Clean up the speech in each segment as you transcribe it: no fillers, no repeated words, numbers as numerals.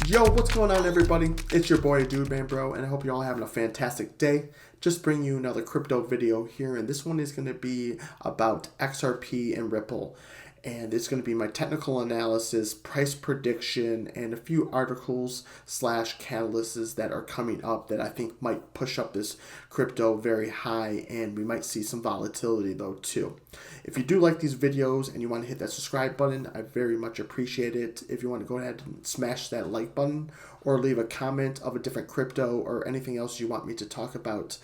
Yo, what's going on, everybody? It's your boy, Dude Man Bro, and I hope you're all having a fantastic day. Just bring you another crypto video here, and this one is going to be about XRP and Ripple. And it's going to be my technical analysis, price prediction, and a few articles / catalysts that are coming up that I think might push up this crypto very high, and we might see some volatility though too. If you do like these videos and you want to hit that subscribe button, I very much appreciate it. If you want to go ahead and smash that like button or leave a comment of a different crypto or anything else you want me to talk about,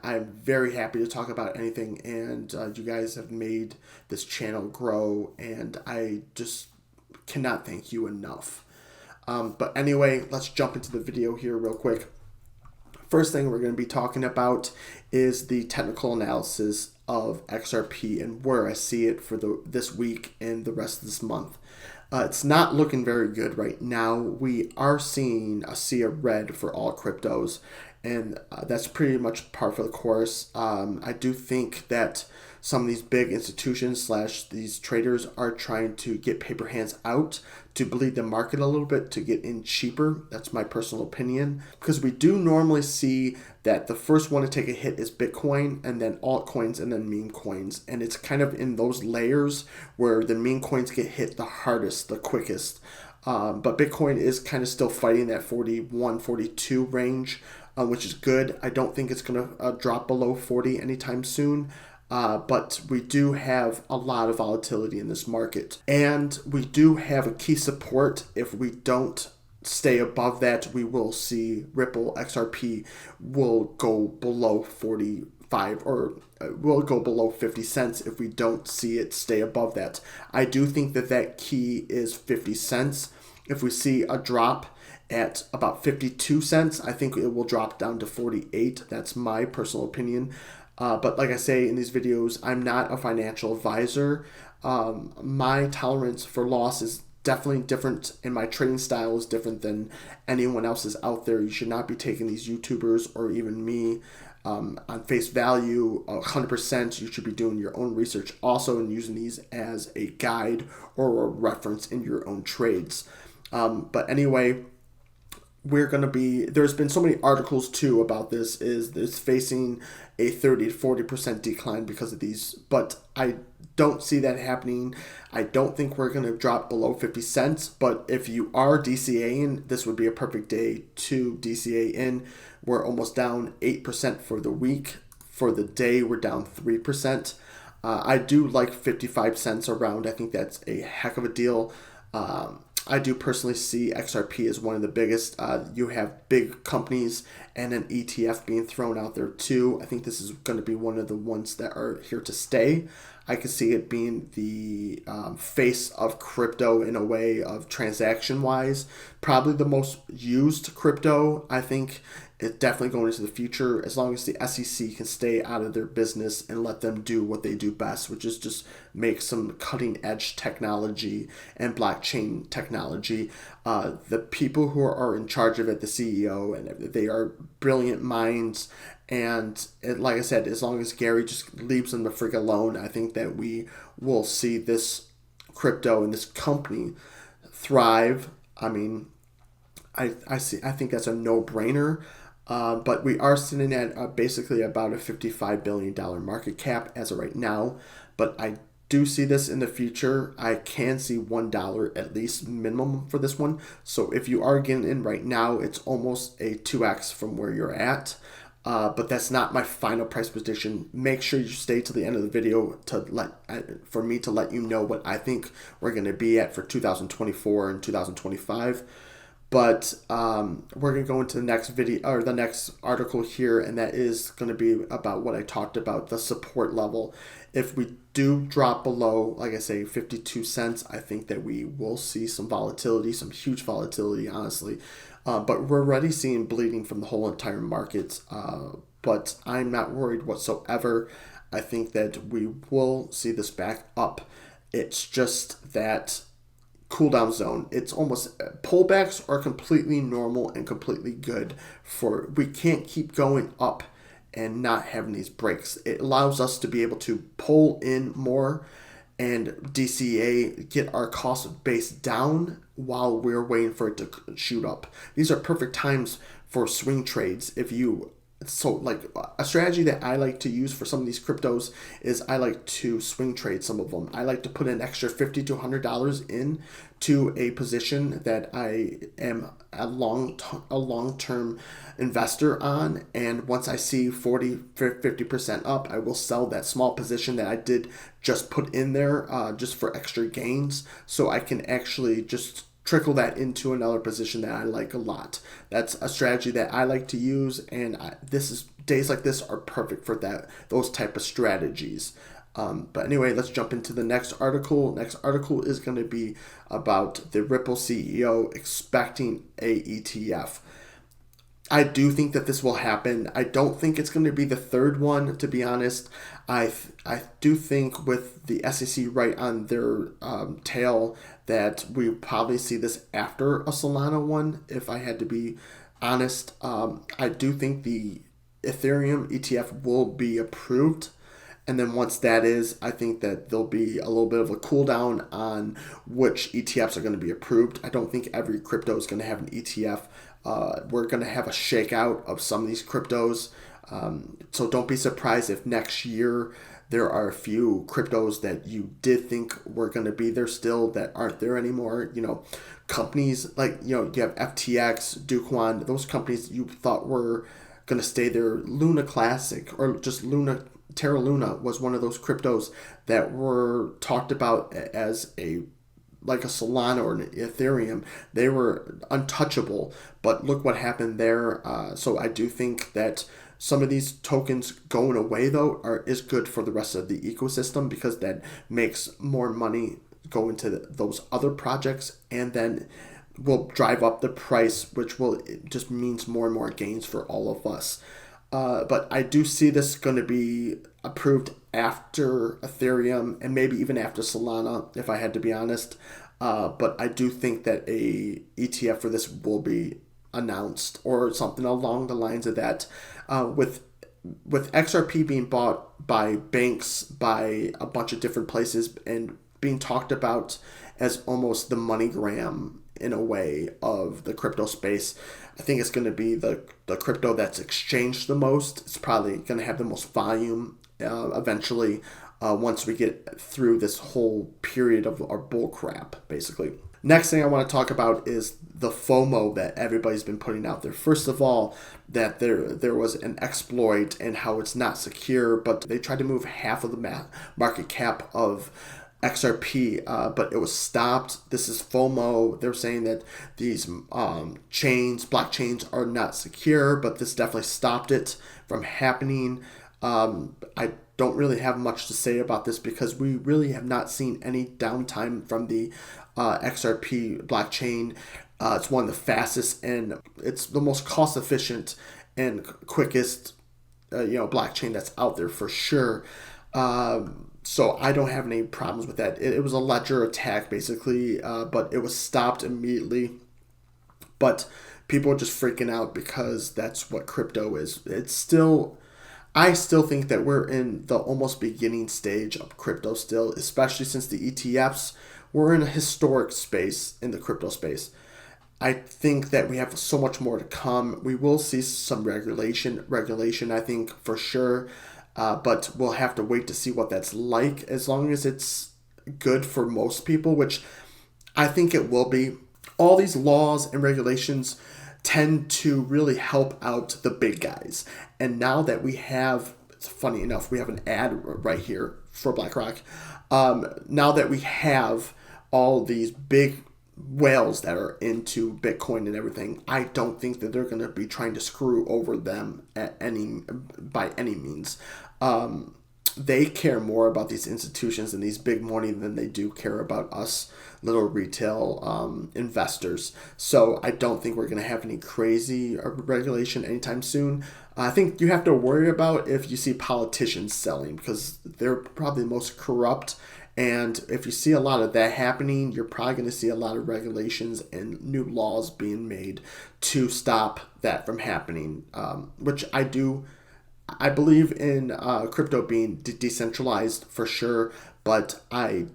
I'm very happy to talk about anything, and you guys have made this channel grow, and I just cannot thank you enough. But anyway, let's jump into the video here real quick. First thing we're going to be talking about is the technical analysis of XRP and where I see it for this week and the rest of this month. It's not looking very good right now. We are seeing a sea of red for all cryptos, and that's pretty much par for the course. I do think that some of these big institutions / these traders are trying to get paper hands out to bleed the market a little bit to get in cheaper. That's my personal opinion, because we do normally see that the first one to take a hit is Bitcoin, and then altcoins, and then meme coins. And it's kind of in those layers where the meme coins get hit the hardest, the quickest. But Bitcoin is kind of still fighting that 41, 42 range, which is good. I don't think it's going to drop below 40 anytime soon. But we do have a lot of volatility in this market. And we do have a key support. If we don't stay above that, we will see Ripple XRP will go below 45 or will go below 50 cents if we don't see it stay above that. I do think that key is 50 cents. If we see a drop at about 52 cents, I think it will drop down to 48. That's my personal opinion. But like I say in these videos, I'm not a financial advisor. My tolerance for loss is definitely different, and my trading style is different than anyone else's out there. You should not be taking these YouTubers or even me on face value 100%. You should be doing your own research also and using these as a guide or a reference in your own trades. But anyway, there's been so many articles too about this, is it's facing a 30 to 40% decline because of these, but I don't see that happening. I don't think we're going to drop below 50 cents, but if you are DCAing, this would be a perfect day to DCA in. We're almost down 8% for the week. For the day, we're down 3%. I do like 55 cents around. I think that's a heck of a deal. I do personally see XRP as one of the biggest. You have big companies and an ETF being thrown out there too. I think this is going to be one of the ones that are here to stay. I can see it being the face of crypto in a way of transaction-wise. Probably the most used crypto, I think. It's definitely going into the future, as long as the SEC can stay out of their business and let them do what they do best, which is just make some cutting-edge technology and blockchain technology. The people who are in charge of it, the CEO, and they are brilliant minds. And like I said, as long as Gary just leaves them the frig alone, I think that we will see this crypto and this company thrive. I mean, I think that's a no-brainer. But we are sitting at basically about a $55 billion market cap as of right now. But I do see this in the future. I can see $1 at least minimum for this one. So if you are getting in right now, it's almost a 2x from where you're at. But that's not my final price prediction. Make sure you stay to the end of the video for me to let you know what I think we're going to be at for 2024 and 2025. But we're going to go into the next video or the next article here, and that is going to be about what I talked about, the support level. If we do drop below, like I say, 52 cents, I think that we will see some volatility, some huge volatility, honestly. But we're already seeing bleeding from the whole entire market. But I'm not worried whatsoever. I think that we will see this back up. It's just that cool down zone. It's almost, pullbacks are completely normal and completely good. We can't keep going up and not having these breaks. It allows us to be able to pull in more and DCA get our cost base down while we're waiting for it to shoot up. These are perfect times for swing trades. Like a strategy that I like to use for some of these cryptos is I like to swing trade some of them. I like to put an extra $50 to $100 in to a position that I am a long-term investor on, and once I see 40-50% up, I will sell that small position that I did just put in there just for extra gains, so I can actually just trickle that into another position that I like a lot. That's a strategy that I like to use, and days like this are perfect for those type of strategies. But anyway, let's jump into the next article. Next article is going to be about the Ripple CEO expecting a ETF. I do think that this will happen. I don't think it's going to be the third one, to be honest. I do think with the SEC right on their tail that we probably see this after a Solana one, if I had to be honest. I do think the Ethereum ETF will be approved. And then once that is, I think that there'll be a little bit of a cool down on which ETFs are going to be approved. I don't think every crypto is going to have an ETF. We're going to have a shakeout of some of these cryptos. So don't be surprised if next year there are a few cryptos that you did think were going to be there still that aren't there anymore. Companies like, you have FTX, Duquan, those companies you thought were going to stay there. Luna Classic or just Terra Luna was one of those cryptos that were talked about as like a Solana or an Ethereum. They were untouchable, but look what happened there. So I do think that some of these tokens going away though is good for the rest of the ecosystem, because that makes more money go into those other projects, and then will drive up the price, which will just means more and more gains for all of us. But I do see this going to be approved after Ethereum and maybe even after Solana, if I had to be honest. But I do think that a ETF for this will be announced or something along the lines of that. With XRP being bought by banks, by a bunch of different places, and being talked about as almost the MoneyGram in a way of the crypto space, I think it's going to be the crypto that's exchanged the most. It's probably going to have the most volume eventually once we get through this whole period of our bull crap, basically. Next thing I want to talk about is the FOMO that everybody's been putting out there. First of all, that there was an exploit and how it's not secure, but they tried to move half of the market cap of XRP, but it was stopped. This is FOMO. They're saying that these blockchains are not secure, but this definitely stopped it from happening. I don't really have much to say about this because we really have not seen any downtime from the XRP blockchain. It's one of the fastest and it's the most cost efficient and quickest blockchain that's out there for sure. So I don't have any problems with that. It was a ledger attack basically, but it was stopped immediately. But people are just freaking out because that's what crypto is. I still think that we're in the almost beginning stage of crypto still, especially since the ETFs. We're in a historic space in the crypto space. I think that we have so much more to come. We will see some regulation, I think, for sure. But we'll have to wait to see what that's like, as long as it's good for most people, which I think it will be. All these laws and regulations tend to really help out the big guys. And now that we have, it's funny enough, we have an ad right here for BlackRock. Now that we have all these big whales that are into Bitcoin and everything, I don't think that they're going to be trying to screw over them by any means. They care more about these institutions and these big money than they do care about us little retail investors. So I don't think we're going to have any crazy regulation anytime soon. I think you have to worry about if you see politicians selling, because they're probably the most corrupt. And if you see a lot of that happening, you're probably going to see a lot of regulations and new laws being made to stop that from happening, which I believe in crypto being decentralized for sure, but I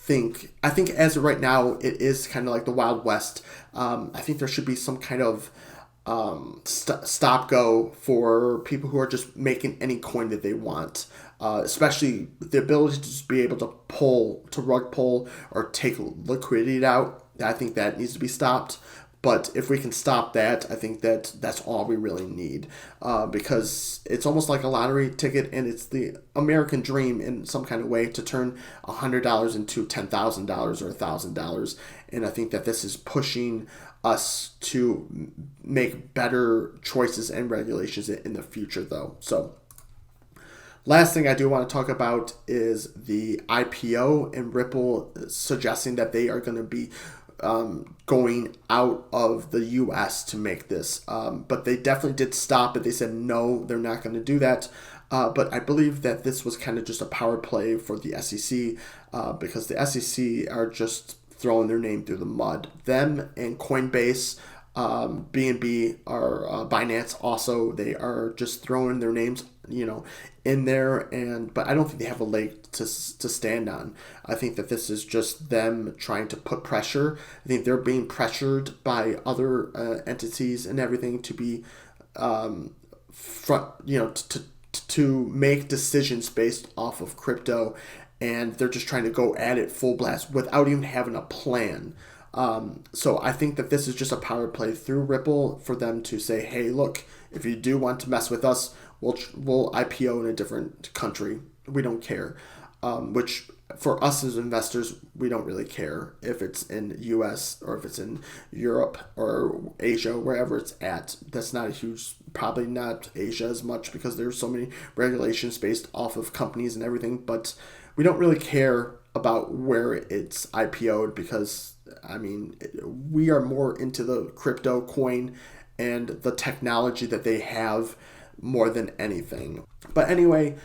think as of right now, it is kind of like the Wild West. I think there should be some kind of stop go for people who are just making any coin that they want. Especially the ability to just be able to rug pull or take liquidity out. I think that needs to be stopped. But if we can stop that, I think that that's all we really need, because it's almost like a lottery ticket, and it's the American dream in some kind of way to turn $100 into $10,000 or $1,000. And I think that this is pushing us to make better choices and regulations in the future, though. So last thing I do want to talk about is the IPO and Ripple suggesting that they are going to be going out of the U.S. to make this. But they definitely did stop it. They said, no, they're not going to do that. But I believe that this was kind of just a power play for the SEC, because the SEC are just throwing their name through the mud. Them and Coinbase, BNB, or Binance also, they are just throwing their names, in there, but I don't think they have a leg to stand on. I think that this is just them trying to put pressure. I think they're being pressured by other entities and everything to be to make decisions based off of crypto, and they're just trying to go at it full blast without even having a plan. So I think that this is just a power play through Ripple for them to say, hey, look, if you do want to mess with us, we'll IPO in a different country. We don't care. Which for us as investors, we don't really care if it's in US or if it's in Europe or Asia, wherever it's at. That's not a huge, probably not Asia as much, because there's so many regulations based off of companies and everything. But we don't really care about where it's IPO'd, because we are more into the crypto coin and the technology that they have more than anything. But anyway,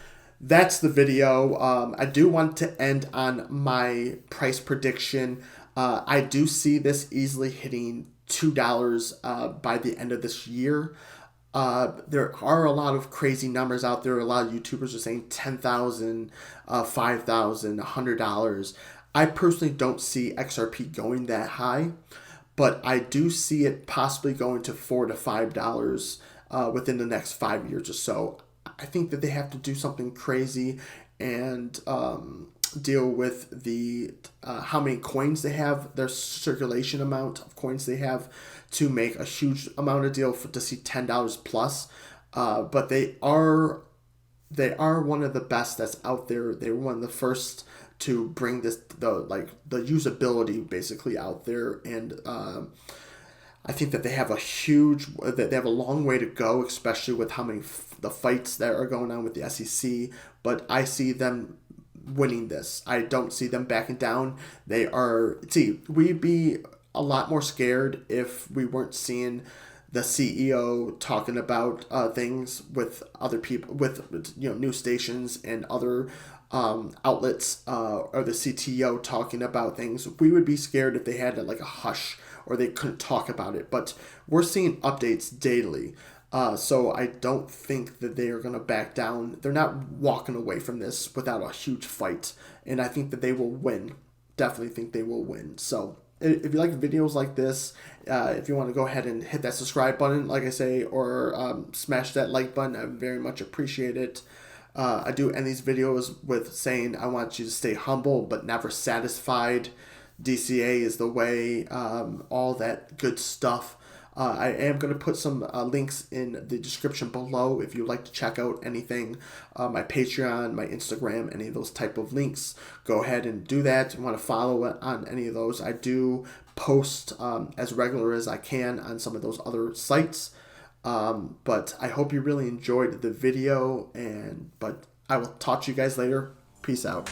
that's the video. I do want to end on my price prediction. I do see this easily hitting $2 by the end of this year. There are a lot of crazy numbers out there. A lot of YouTubers are saying $10,000, $5,000, $100. I personally don't see XRP going that high, but I do see it possibly going to $4 to $5 within the next 5 years or so. I think that they have to do something crazy and deal with the how many coins they have, their circulation amount of coins they have, to make a huge amount of deal to see $10 plus. But they are one of the best that's out there. They were one of the first to bring the usability basically out there, and I think that they have a long way to go, especially with how many the fights that are going on with the SEC. But I see them winning this. I don't see them backing down. We'd be a lot more scared if we weren't seeing the CEO talking about things with other people, with news stations and other outlets, or the CTO talking about things. We would be scared if they had like a hush or they couldn't talk about it. But we're seeing updates daily. So I don't think that they are going to back down. They're not walking away from this without a huge fight. And I think that they will win. Definitely think they will win. So if you like videos like this, if you want to go ahead and hit that subscribe button, like I say, or smash that like button, I very much appreciate it. I do end these videos with saying I want you to stay humble but never satisfied. DCA is the way, all that good stuff. I am going to put some links in the description below if you'd like to check out anything, my Patreon, my Instagram, any of those type of links. Go ahead and do that. If you want to follow it on any of those, I do post as regular as I can on some of those other sites. But I hope you really enjoyed the video, but I will talk to you guys later. Peace out.